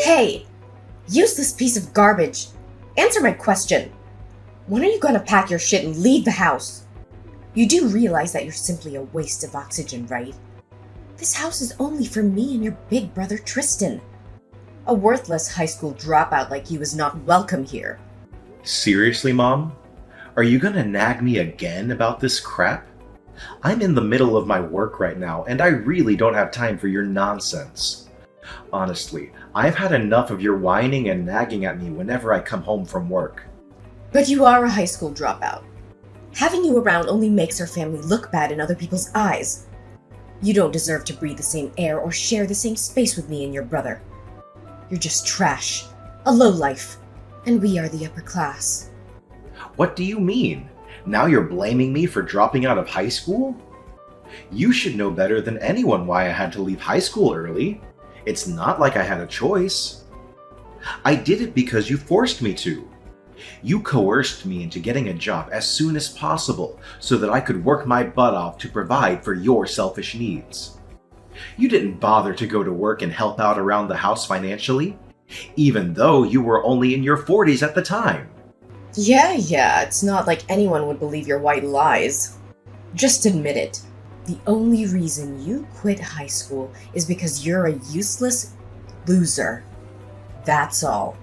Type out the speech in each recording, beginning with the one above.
Hey, useless piece of garbage. Answer my question. When are you gonna pack your shit and leave the house? You do realize that you're simply a waste of oxygen, right? This house is only for me and your big brother Tristan. A worthless high school dropout like you is not welcome here. Seriously, Mom? Are you gonna nag me again about this crap? I'm in the middle of my work right now, and I really don't have time for your nonsense. Honestly, I've had enough of your whining and nagging at me whenever I come home from work. But you are a high school dropout. Having you around only makes our family look bad in other people's eyes. You don't deserve to breathe the same air or share the same space with me and your brother. You're just trash, a lowlife, and we are the upper class. What do you mean? Now you're blaming me for dropping out of high school? You should know better than anyone why I had to leave high school early. It's not like I had a choice. I did it because you forced me to. You coerced me into getting a job as soon as possible so that I could work my butt off to provide for your selfish needs. You didn't bother to go to work and help out around the house financially, even though you were only in your 40s at the time. Yeah, it's not like anyone would believe your white lies. Just admit it. The only reason you quit high school is because you're a useless loser. That's all.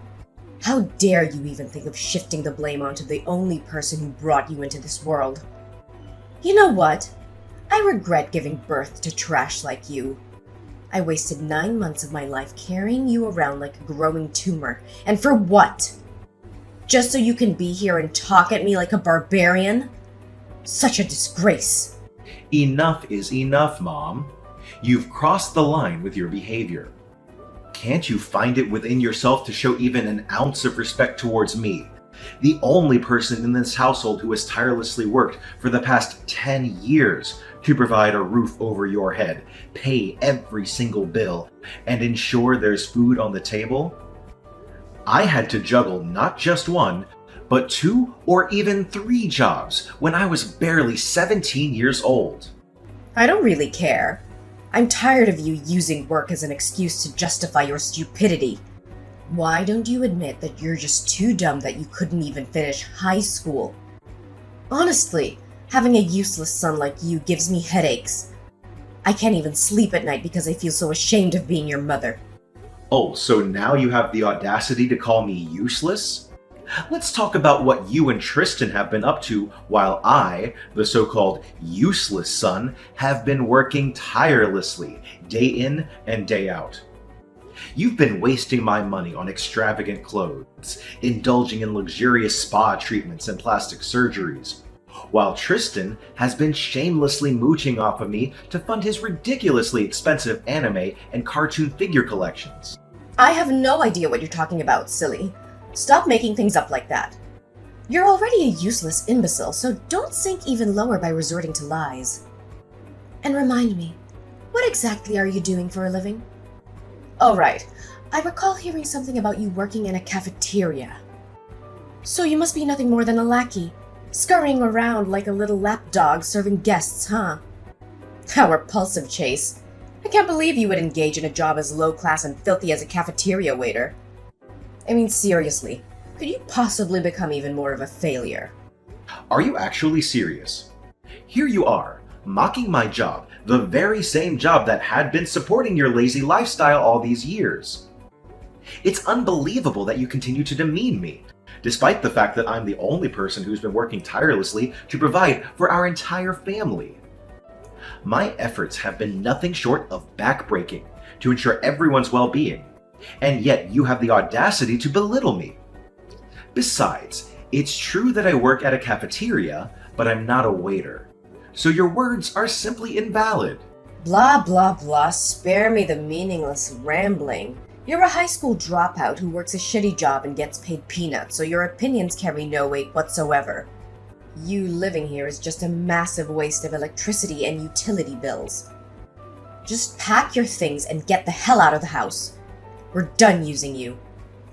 How dare you even think of shifting the blame onto the only person who brought you into this world? You know what? I regret giving birth to trash like you. I wasted 9 months of my life carrying you around like a growing tumor. And for what? Just so you can be here and talk at me like a barbarian? Such a disgrace. Enough is enough, Mom. You've crossed the line with your behavior. Can't you find it within yourself to show even an ounce of respect towards me, the only person in this household who has tirelessly worked for the past 10 years to provide a roof over your head, pay every single bill, and ensure there's food on the table? I had to juggle not just one, but 2 or even 3 jobs when I was barely 17 years old. I don't really care. I'm tired of you using work as an excuse to justify your stupidity. Why don't you admit that you're just too dumb that you couldn't even finish high school? Honestly, having a useless son like you gives me headaches. I can't even sleep at night because I feel so ashamed of being your mother. Oh, so now you have the audacity to call me useless? Let's talk about what you and Tristan have been up to while I, the so-called useless son, have been working tirelessly, day in and day out. You've been wasting my money on extravagant clothes, indulging in luxurious spa treatments and plastic surgeries, while Tristan has been shamelessly mooching off of me to fund his ridiculously expensive anime and cartoon figure collections. I have no idea what you're talking about, silly. Stop making things up like that. You're already a useless imbecile, so don't sink even lower by resorting to lies. And remind me, what exactly are you doing for a living? Oh right, I recall hearing something about you working in a cafeteria. So you must be nothing more than a lackey, scurrying around like a little lapdog serving guests, huh? How repulsive, Chase. I can't believe you would engage in a job as low-class and filthy as a cafeteria waiter. I mean, seriously, could you possibly become even more of a failure? Are you actually serious? Here you are, mocking my job, the very same job that had been supporting your lazy lifestyle all these years. It's unbelievable that you continue to demean me, despite the fact that I'm the only person who's been working tirelessly to provide for our entire family. My efforts have been nothing short of backbreaking to ensure everyone's well-being, and yet you have the audacity to belittle me. Besides, it's true that I work at a cafeteria, but I'm not a waiter. So your words are simply invalid. Blah, blah, blah, spare me the meaningless rambling. You're a high school dropout who works a shitty job and gets paid peanuts, so your opinions carry no weight whatsoever. You living here is just a massive waste of electricity and utility bills. Just pack your things and get the hell out of the house. We're done using you.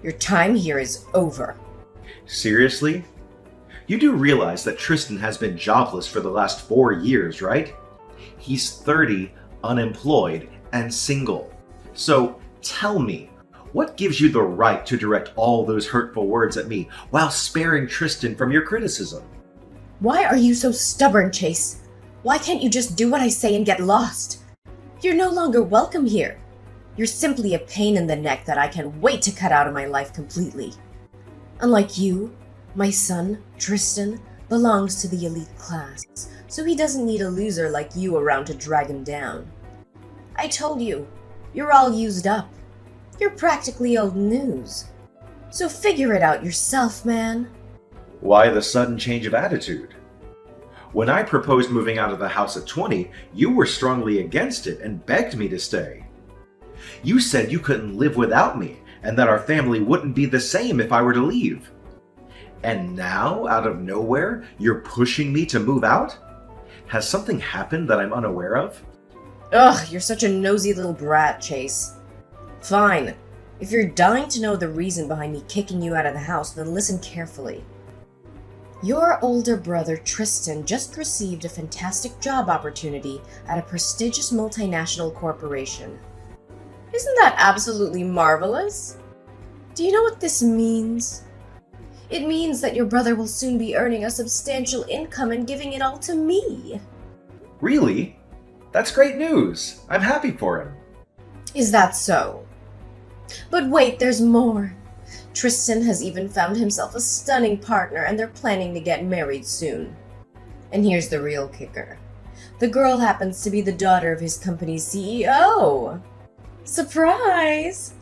Your time here is over. Seriously? You do realize that Tristan has been jobless for the last 4 years, right? He's 30, unemployed, and single. So tell me, What gives you the right to direct all those hurtful words at me while sparing Tristan from your criticism? Why are you so stubborn, Chase? Why can't you just do what I say and get lost? You're no longer welcome here. You're simply a pain in the neck that I can't wait to cut out of my life completely. Unlike you, my son, Tristan, belongs to the elite class, so he doesn't need a loser like you around to drag him down. I told you, you're all used up. You're practically old news. So figure it out yourself, man. Why the sudden change of attitude? When I proposed moving out of the house at 20, you were strongly against it and begged me to stay. You said you couldn't live without me and that our family wouldn't be the same if I were to leave. And now, out of nowhere, you're pushing me to move out? Has something happened that I'm unaware of? Ugh, you're such a nosy little brat, Chase. Fine. If you're dying to know the reason behind me kicking you out of the house, then listen carefully. Your older brother, Tristan, just received a fantastic job opportunity at a prestigious multinational corporation. Isn't that absolutely marvelous? Do you know what this means? It means that your brother will soon be earning a substantial income and giving it all to me. Really? That's great news. I'm happy for him. Is that so? But wait, there's more. Tristan has even found himself a stunning partner and they're planning to get married soon. And here's the real kicker. The girl happens to be the daughter of his company's CEO. Surprise!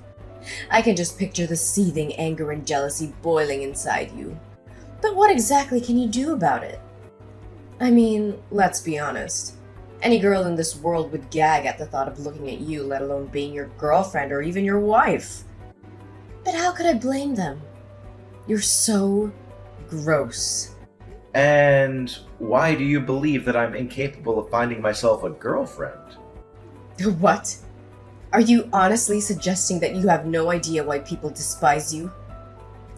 I can just picture the seething anger and jealousy boiling inside you. But what exactly can you do about it? I mean, let's be honest. Any girl in this world would gag at the thought of looking at you, let alone being your girlfriend or even your wife. But how could I blame them? You're so gross. And why do you believe that I'm incapable of finding myself a girlfriend? What? Are you honestly suggesting that you have no idea why people despise you?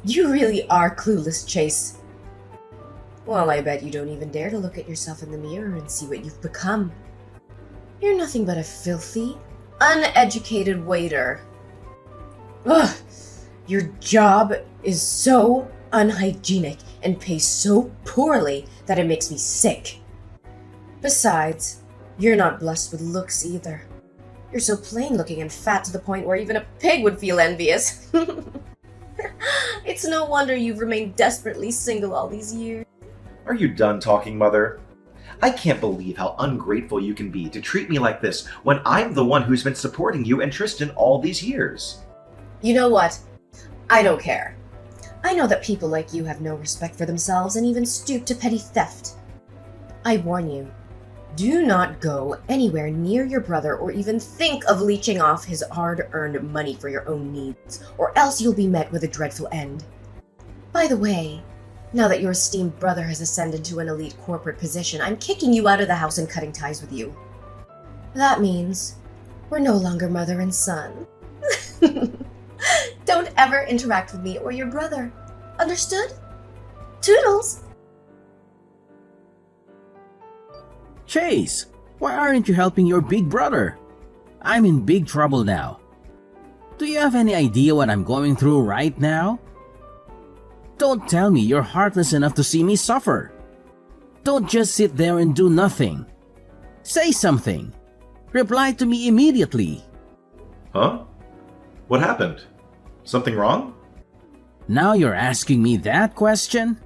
You really are clueless, Chase. Well, I bet you don't even dare to look at yourself in the mirror and see what you've become. You're nothing but a filthy, uneducated waiter. Ugh! Your job is so unhygienic and pays so poorly that it makes me sick. Besides, you're not blessed with looks either. You're so plain looking and fat to the point where even a pig would feel envious. It's no wonder you've remained desperately single all these years. Are you done talking, Mother? I can't believe how ungrateful you can be to treat me like this when I'm the one who's been supporting you and Tristan all these years. You know what? I don't care. I know that people like you have no respect for themselves and even stoop to petty theft. I warn you, do not go anywhere near your brother or even think of leeching off his hard-earned money for your own needs, or else you'll be met with a dreadful end. By the way, now that your esteemed brother has ascended to an elite corporate position, I'm kicking you out of the house and cutting ties with you. That means we're no longer mother and son. Don't ever interact with me or your brother. Understood? Toodles! Chase, why aren't you helping your big brother? I'm in big trouble now. Do you have any idea what I'm going through right now? Don't tell me you're heartless enough to see me suffer. Don't just sit there and do nothing. Say something. Reply to me immediately. Huh? What happened? Something wrong? Now you're asking me that question?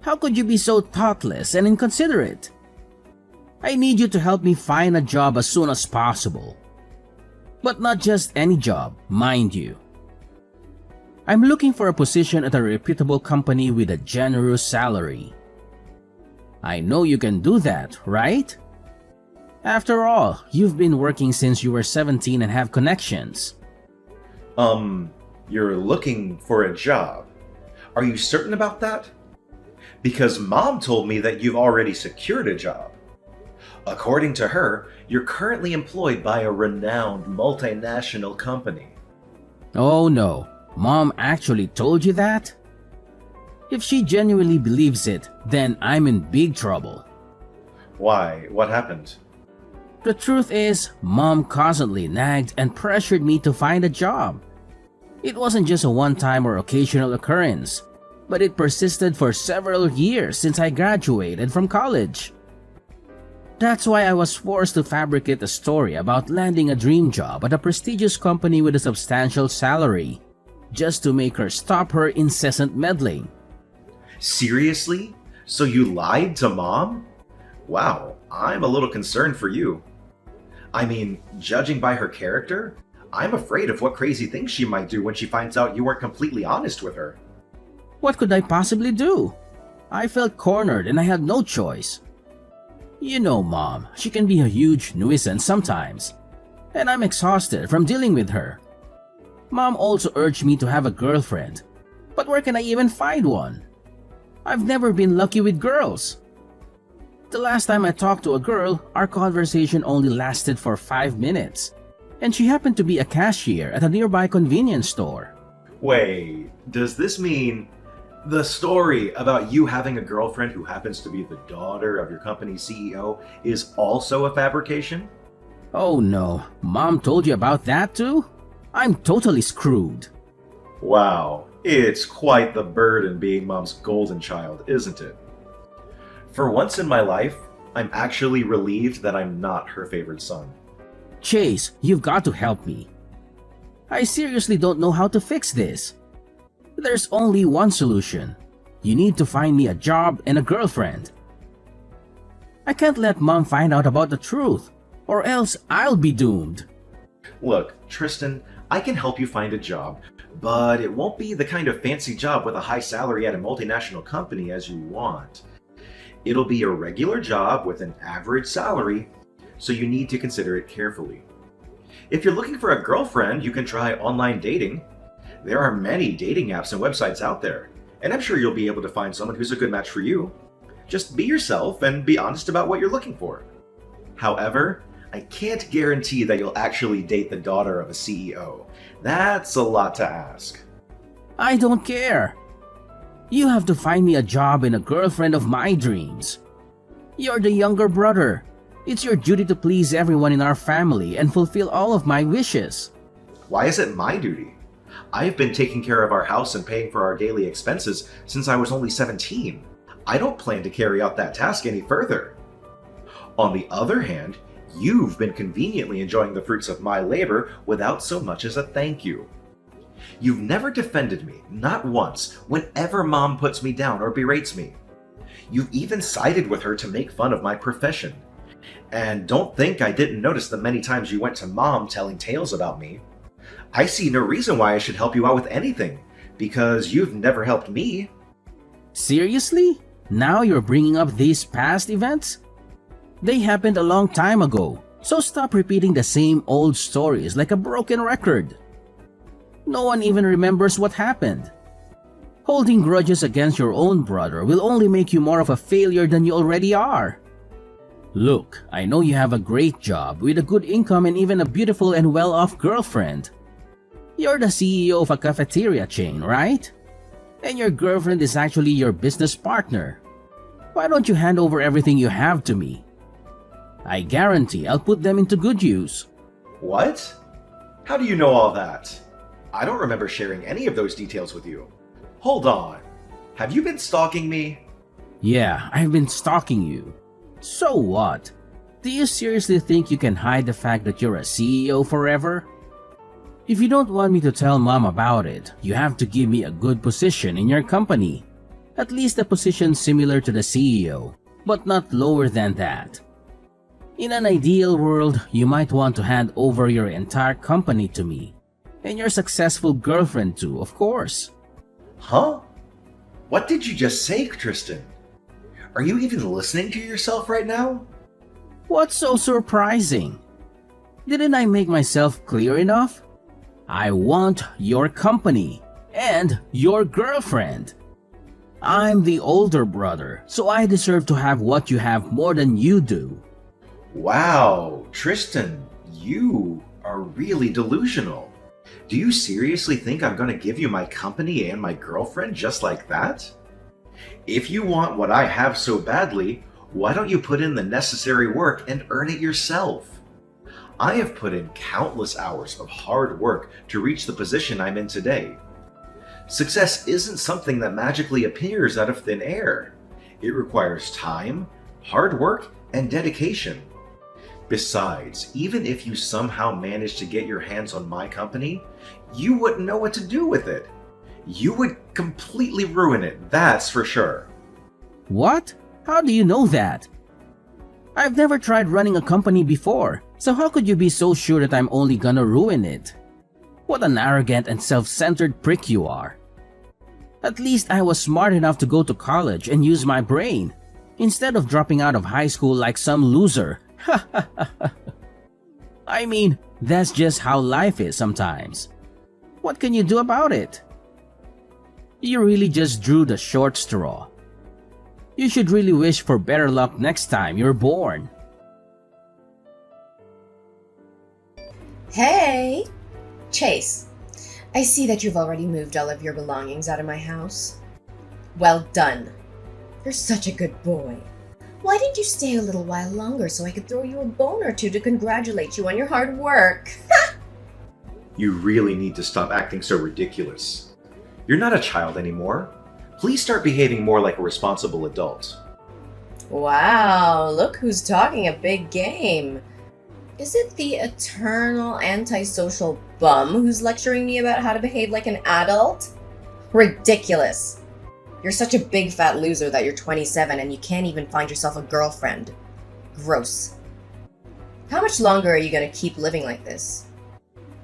How could you be so thoughtless and inconsiderate? I need you to help me find a job as soon as possible. But not just any job, mind you. I'm looking for a position at a reputable company with a generous salary. I know you can do that, right? After all, you've been working since you were 17 and have connections. You're looking for a job. Are you certain about that? Because Mom told me that you've already secured a job. According to her, you're currently employed by a renowned multinational company. Oh no, Mom actually told you that? If she genuinely believes it, then I'm in big trouble. Why? What happened? The truth is, Mom constantly nagged and pressured me to find a job. It wasn't just a one-time or occasional occurrence, but it persisted for several years since I graduated from college. That's why I was forced to fabricate a story about landing a dream job at a prestigious company with a substantial salary, just to make her stop her incessant meddling. Seriously? So you lied to Mom? Wow, I'm a little concerned for you. I mean, judging by her character, I'm afraid of what crazy things she might do when she finds out you weren't completely honest with her. What could I possibly do? I felt cornered and I had no choice. You know, Mom, she can be a huge nuisance sometimes, and I'm exhausted from dealing with her. Mom also urged me to have a girlfriend, but where can I even find one? I've never been lucky with girls. The last time I talked to a girl, our conversation only lasted for 5 minutes, and she happened to be a cashier at a nearby convenience store. Wait, does this mean the story about you having a girlfriend who happens to be the daughter of your company's CEO is also a fabrication? Oh no, Mom told you about that too? I'm totally screwed. Wow, it's quite the burden being Mom's golden child, isn't it? For once in my life, I'm actually relieved that I'm not her favorite son. Chase, you've got to help me. I seriously don't know how to fix this. There's only one solution. You need to find me a job and a girlfriend. I can't let Mom find out about the truth, or else I'll be doomed. Look, Tristan, I can help you find a job, but it won't be the kind of fancy job with a high salary at a multinational company as you want. It'll be a regular job with an average salary, so you need to consider it carefully. If you're looking for a girlfriend, you can try online dating. There are many dating apps and websites out there, and I'm sure you'll be able to find someone who's a good match for you. Just be yourself and be honest about what you're looking for. However, I can't guarantee that you'll actually date the daughter of a CEO. That's a lot to ask. I don't care. You have to find me a job and a girlfriend of my dreams. You're the younger brother. It's your duty to please everyone in our family and fulfill all of my wishes. Why is it my duty? I've been taking care of our house and paying for our daily expenses since I was only 17. I don't plan to carry out that task any further. On the other hand, you've been conveniently enjoying the fruits of my labor without so much as a thank you. You've never defended me, not once, whenever Mom puts me down or berates me. You've even sided with her to make fun of my profession. And don't think I didn't notice the many times you went to Mom telling tales about me. I see no reason why I should help you out with anything, because you've never helped me. Seriously? Now you're bringing up these past events? They happened a long time ago, so stop repeating the same old stories like a broken record. No one even remembers what happened. Holding grudges against your own brother will only make you more of a failure than you already are. Look, I know you have a great job with a good income and even a beautiful and well-off girlfriend. You're the CEO of a cafeteria chain, right? And your girlfriend is actually your business partner. Why don't you hand over everything you have to me? I guarantee I'll put them into good use. What? How do you know all that? I don't remember sharing any of those details with you. Hold on. Have you been stalking me? Yeah, I've been stalking you. So what? Do you seriously think you can hide the fact that you're a CEO forever? If you don't want me to tell Mom about it, you have to give me a good position in your company. At least a position similar to the CEO, but not lower than that. In an ideal world, you might want to hand over your entire company to me. And your successful girlfriend too, of course. Huh? What did you just say, Tristan? Are you even listening to yourself right now? What's so surprising? Didn't I make myself clear enough? I want your company and your girlfriend. I'm the older brother, so I deserve to have what you have more than you do. Wow, Tristan, you are really delusional. Do you seriously think I'm going to give you my company and my girlfriend just like that? If you want what I have so badly, why don't you put in the necessary work and earn it yourself? I have put in countless hours of hard work to reach the position I'm in today. Success isn't something that magically appears out of thin air. It requires time, hard work, and dedication. Besides, even if you somehow managed to get your hands on my company, you wouldn't know what to do with it. You would completely ruin it, that's for sure. What? How do you know that? I've never tried running a company before, so how could you be so sure that I'm only gonna ruin it? What an arrogant and self-centered prick you are. At least I was smart enough to go to college and use my brain, instead of dropping out of high school like some loser. I mean, that's just how life is sometimes. What can you do about it? You really just drew the short straw. You should really wish for better luck next time you're born. Hey! Chase, I see that you've already moved all of your belongings out of my house. Well done. You're such a good boy. Why didn't you stay a little while longer so I could throw you a bone or two to congratulate you on your hard work? You really need to stop acting so ridiculous. You're not a child anymore. Please start behaving more like a responsible adult. Wow, look who's talking a big game. Is it the eternal antisocial bum who's lecturing me about how to behave like an adult? Ridiculous. You're such a big fat loser that you're 27 and you can't even find yourself a girlfriend. Gross. How much longer are you gonna keep living like this?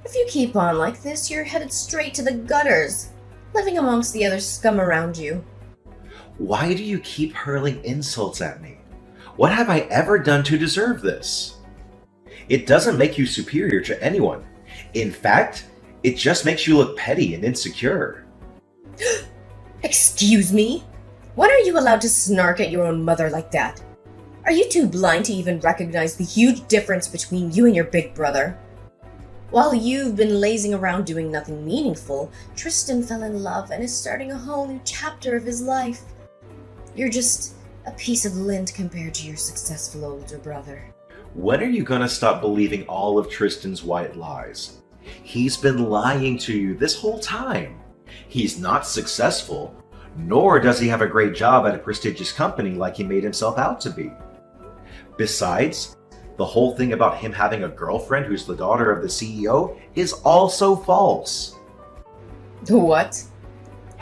If you keep on like this, you're headed straight to the gutters, living amongst the other scum around you. Why do you keep hurling insults at me? What have I ever done to deserve this? It doesn't make you superior to anyone. In fact, it just makes you look petty and insecure. Excuse me? When are you allowed to snark at your own mother like that? Are you too blind to even recognize the huge difference between you and your big brother? While you've been lazing around doing nothing meaningful, Tristan fell in love and is starting a whole new chapter of his life. You're just a piece of lint compared to your successful older brother. When are you gonna stop believing all of Tristan's white lies? He's been lying to you this whole time. He's not successful, nor does he have a great job at a prestigious company like he made himself out to be. Besides, the whole thing about him having a girlfriend who's the daughter of the CEO is also false. What?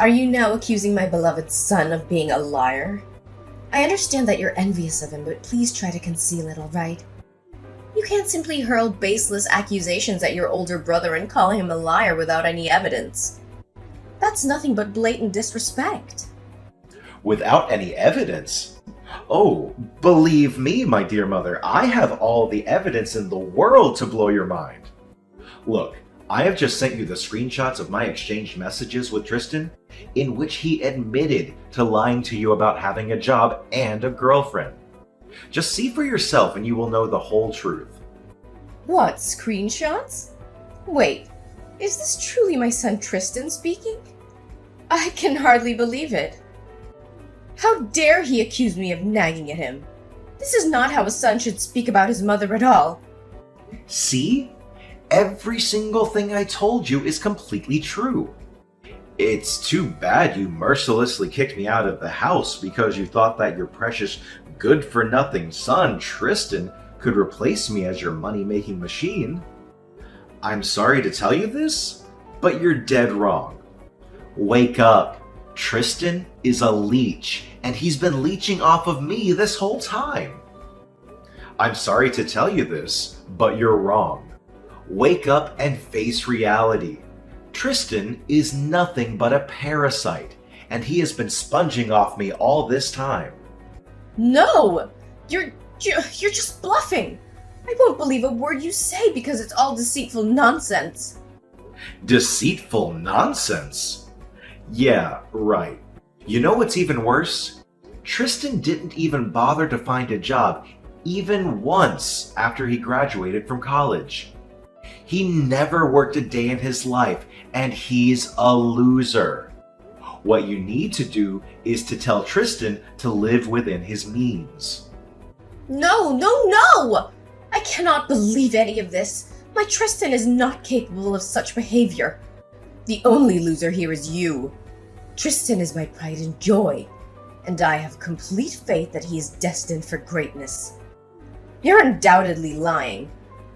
Are you now accusing my beloved son of being a liar? I understand that you're envious of him, but please try to conceal it, alright? You can't simply hurl baseless accusations at your older brother and call him a liar without any evidence. That's nothing but blatant disrespect. Without any evidence? Oh, believe me, my dear mother, I have all the evidence in the world to blow your mind. Look, I have just sent you the screenshots of my exchanged messages with Tristan, in which he admitted to lying to you about having a job and a girlfriend. Just see for yourself and you will know the whole truth. What, screenshots? Wait, is this truly my son Tristan speaking? I can hardly believe it. How dare he accuse me of nagging at him? This is not how a son should speak about his mother at all. See? Every single thing I told you is completely true. It's too bad you mercilessly kicked me out of the house because you thought that your precious good-for-nothing son, Tristan, could replace me as your money-making machine. I'm sorry to tell you this, but you're dead wrong. Wake up. Tristan is a leech, and he's been leeching off of me this whole time. I'm sorry to tell you this, but you're wrong. Wake up and face reality. Tristan is nothing but a parasite, and he has been sponging off me all this time. No! You're just bluffing! I won't believe a word you say because it's all deceitful nonsense. Deceitful nonsense? Yeah, right. You know what's even worse? Tristan didn't even bother to find a job even once after he graduated from college. He never worked a day in his life, and he's a loser. What you need to do is to tell Tristan to live within his means. No! I cannot believe any of this. My Tristan is not capable of such behavior. The only loser here is you. Tristan is my pride and joy, and I have complete faith that he is destined for greatness. You're undoubtedly lying.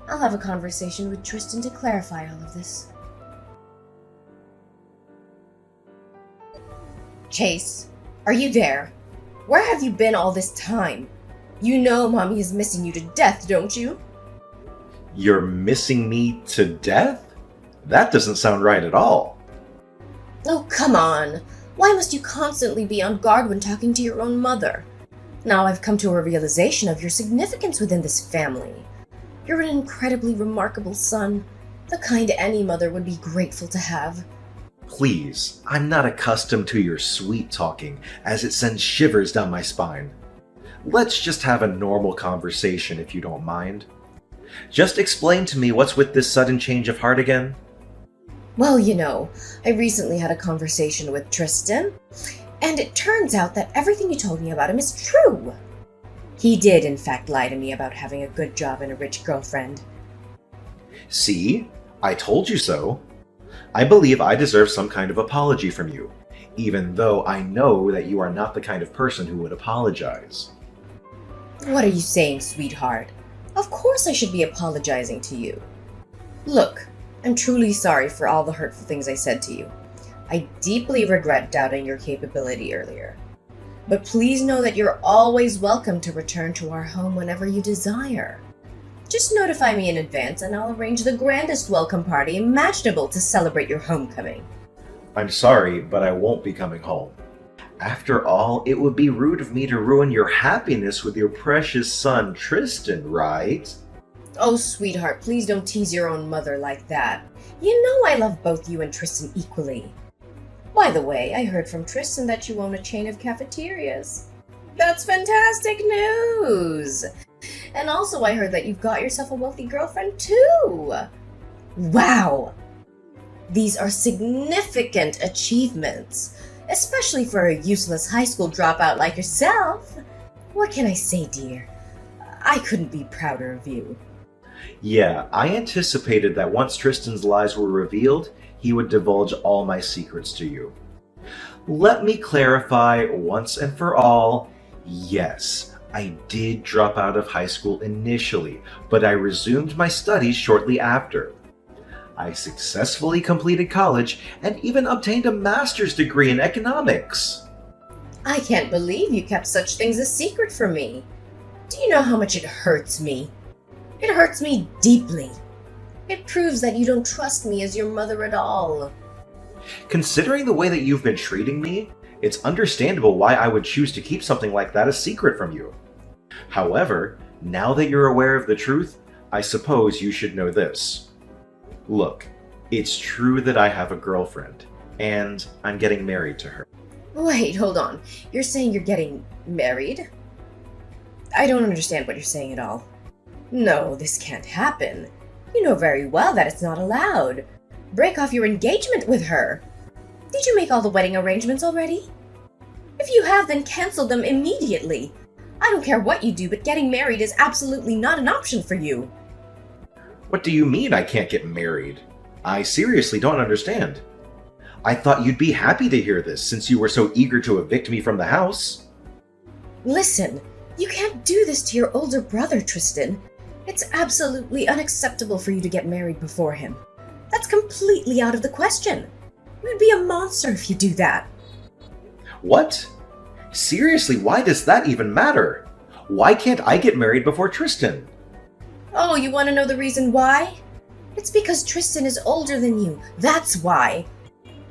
I'll have a conversation with Tristan to clarify all of this. Chase, are you there? Where have you been all this time? You know Mommy is missing you to death, don't you? You're missing me to death? That doesn't sound right at all. Oh, come on. Why must you constantly be on guard when talking to your own mother? Now I've come to a realization of your significance within this family. You're an incredibly remarkable son, the kind any mother would be grateful to have. Please, I'm not accustomed to your sweet talking, as it sends shivers down my spine. Let's just have a normal conversation if you don't mind. Just explain to me what's with this sudden change of heart again. Well, I recently had a conversation with Tristan, and it turns out that everything you told me about him is true. He did, in fact, lie to me about having a good job and a rich girlfriend. See? I told you so. I believe I deserve some kind of apology from you, even though I know that you are not the kind of person who would apologize. What are you saying, sweetheart? Of course I should be apologizing to you. Look, I'm truly sorry for all the hurtful things I said to you. I deeply regret doubting your capability earlier. But please know that you're always welcome to return to our home whenever you desire. Just notify me in advance and I'll arrange the grandest welcome party imaginable to celebrate your homecoming. I'm sorry, but I won't be coming home. After all, it would be rude of me to ruin your happiness with your precious son, Tristan, right? Oh, sweetheart, please don't tease your own mother like that. You know I love both you and Tristan equally. By the way, I heard from Tristan that you own a chain of cafeterias. That's fantastic news! And also I heard that you've got yourself a wealthy girlfriend too! Wow! These are significant achievements, especially for a useless high school dropout like yourself. What can I say, dear? I couldn't be prouder of you. Yeah, I anticipated that once Tristan's lies were revealed, he would divulge all my secrets to you. Let me clarify once and for all, yes, I did drop out of high school initially, but I resumed my studies shortly after. I successfully completed college and even obtained a master's degree in economics. I can't believe you kept such things a secret from me. Do you know how much it hurts me? It hurts me deeply. It proves that you don't trust me as your mother at all. Considering the way that you've been treating me, it's understandable why I would choose to keep something like that a secret from you. However, now that you're aware of the truth, I suppose you should know this. Look, it's true that I have a girlfriend, and I'm getting married to her. Wait, hold on. You're saying you're getting married? I don't understand what you're saying at all. No, this can't happen. You know very well that it's not allowed. Break off your engagement with her. Did you make all the wedding arrangements already? If you have, then cancel them immediately. I don't care what you do, but getting married is absolutely not an option for you. What do you mean I can't get married? I seriously don't understand. I thought you'd be happy to hear this since you were so eager to evict me from the house. Listen, you can't do this to your older brother, Tristan. It's absolutely unacceptable for you to get married before him. That's completely out of the question. You'd be a monster if you do that. What? Seriously, why does that even matter? Why can't I get married before Tristan? Oh, you want to know the reason why? It's because Tristan is older than you. That's why.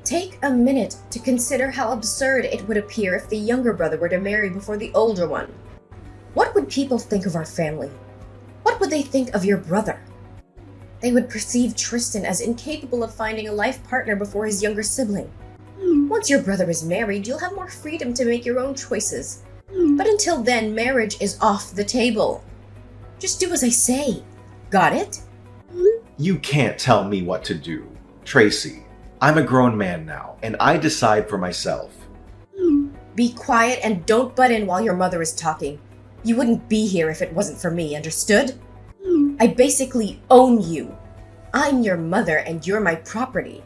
Take a minute to consider how absurd it would appear if the younger brother were to marry before the older one. What would people think of our family? What would they think of your brother? They would perceive Tristan as incapable of finding a life partner before his younger sibling. Once your brother is married, you'll have more freedom to make your own choices. But until then, marriage is off the table. Just do as I say. Got it? You can't tell me what to do. Tracy, I'm a grown man now, and I decide for myself. Be quiet and don't butt in while your mother is talking. You wouldn't be here if it wasn't for me, understood? I basically own you. I'm your mother and you're my property.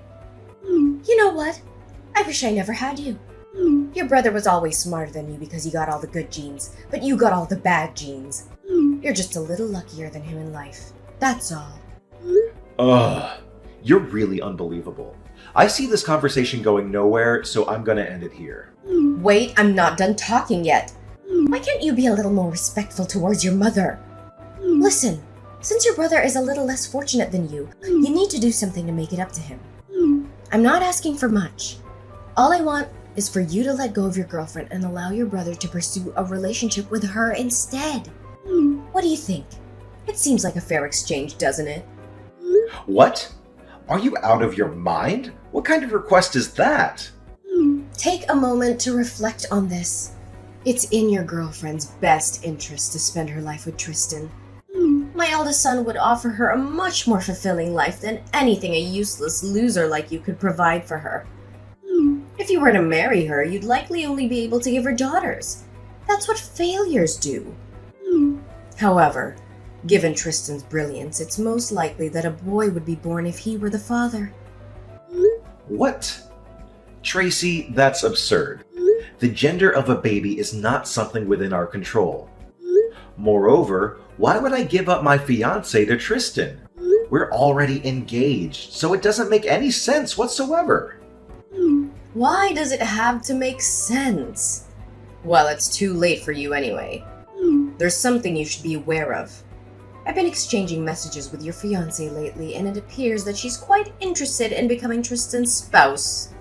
You know what? I wish I never had you. Your brother was always smarter than you because he got all the good genes, but you got all the bad genes. You're just a little luckier than him in life. That's all. Ugh, you're really unbelievable. I see this conversation going nowhere, so I'm gonna end it here. Wait, I'm not done talking yet. Why can't you be a little more respectful towards your mother? Listen, since your brother is a little less fortunate than you need to do something to make it up to him. I'm not asking for much. All I want is for you to let go of your girlfriend and allow your brother to pursue a relationship with her instead. What do you think? It seems like a fair exchange, doesn't it? What? Are you out of your mind? What kind of request is that? Take a moment to reflect on this. It's in your girlfriend's best interest to spend her life with Tristan. My eldest son would offer her a much more fulfilling life than anything a useless loser like you could provide for her. If you were to marry her, you'd likely only be able to give her daughters. That's what failures do. However, given Tristan's brilliance, it's most likely that a boy would be born if he were the father. What? Tracy, that's absurd. The gender of a baby is not something within our control. Moreover, why would I give up my fiancé to Tristan? We're already engaged, so it doesn't make any sense whatsoever. Why does it have to make sense? Well, it's too late for you anyway. There's something you should be aware of. I've been exchanging messages with your fiancé lately, and it appears that she's quite interested in becoming Tristan's spouse.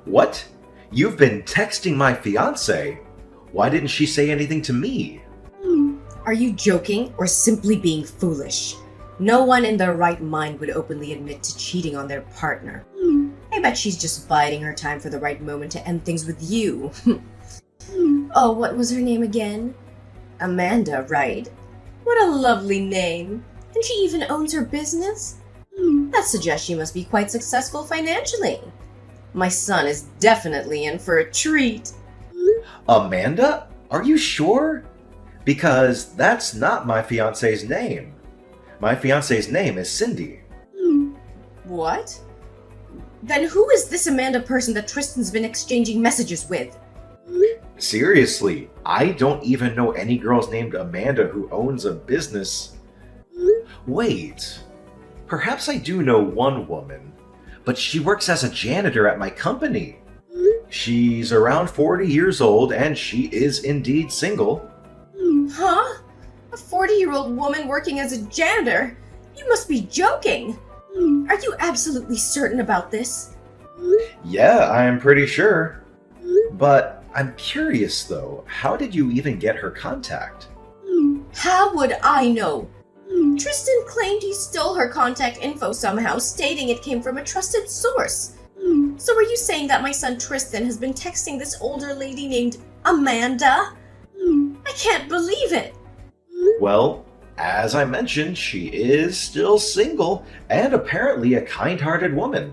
What? You've been texting my fiancé? Why didn't she say anything to me? Are you joking or simply being foolish? No one in their right mind would openly admit to cheating on their partner. I bet she's just biding her time for the right moment to end things with you. Oh, what was her name again? Amanda, right? What a lovely name. And she even owns her business? That suggests she must be quite successful financially. My son is definitely in for a treat. Amanda? Are you sure? Because that's not my fiancé's name. My fiancé's name is Cindy. What? Then who is this Amanda person that Tristan's been exchanging messages with? Seriously, I don't even know any girls named Amanda who owns a business. Wait, perhaps I do know one woman, but she works as a janitor at my company. She's around 40 years old and she is indeed single. Huh? A 40-year-old woman working as a janitor? You must be joking! Are you absolutely certain about this? Yeah, I'm pretty sure. But I'm curious though, how did you even get her contact? How would I know? Tristan claimed he stole her contact info somehow, stating it came from a trusted source. So are you saying that my son Tristan has been texting this older lady named Amanda? I can't believe it! Well, as I mentioned, she is still single and apparently a kind-hearted woman.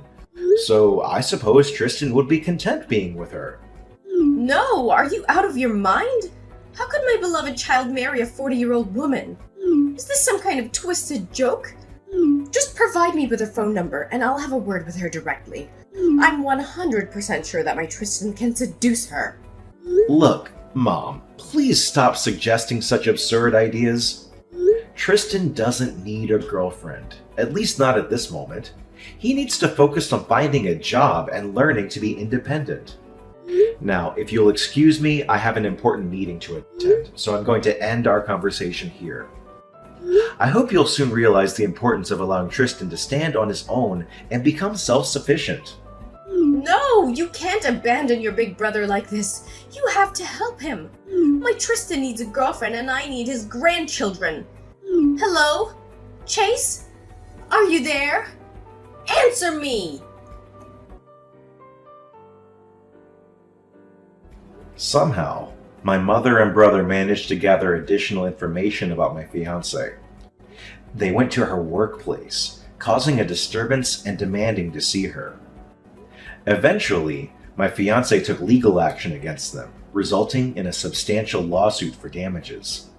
So I suppose Tristan would be content being with her. No, are you out of your mind? How could my beloved child marry a 40-year-old woman? Is this some kind of twisted joke? Just provide me with her phone number and I'll have a word with her directly. I'm 100% sure that my Tristan can seduce her. Look, Mom, please stop suggesting such absurd ideas. Tristan doesn't need a girlfriend, at least not at this moment. He needs to focus on finding a job and learning to be independent. Now, if you'll excuse me, I have an important meeting to attend, so I'm going to end our conversation here. I hope you'll soon realize the importance of allowing Tristan to stand on his own and become self-sufficient. No, you can't abandon your big brother like this. You have to help him. My Tristan needs a girlfriend and I need his grandchildren. Hello? Chase? Are you there? Answer me! Somehow, my mother and brother managed to gather additional information about my fiancé. They went to her workplace, causing a disturbance and demanding to see her. Eventually, my fiancé took legal action against them, resulting in a substantial lawsuit for damages.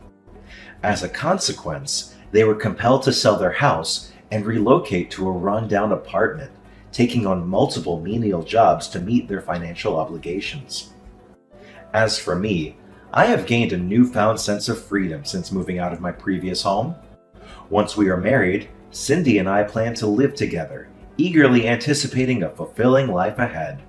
As a consequence, They were compelled to sell their house and relocate to a rundown apartment, taking on multiple menial jobs to meet their financial obligations. As for me, I have gained a newfound sense of freedom since moving out of my previous home. Once we are married, Cindy and I plan to live together, eagerly anticipating a fulfilling life ahead.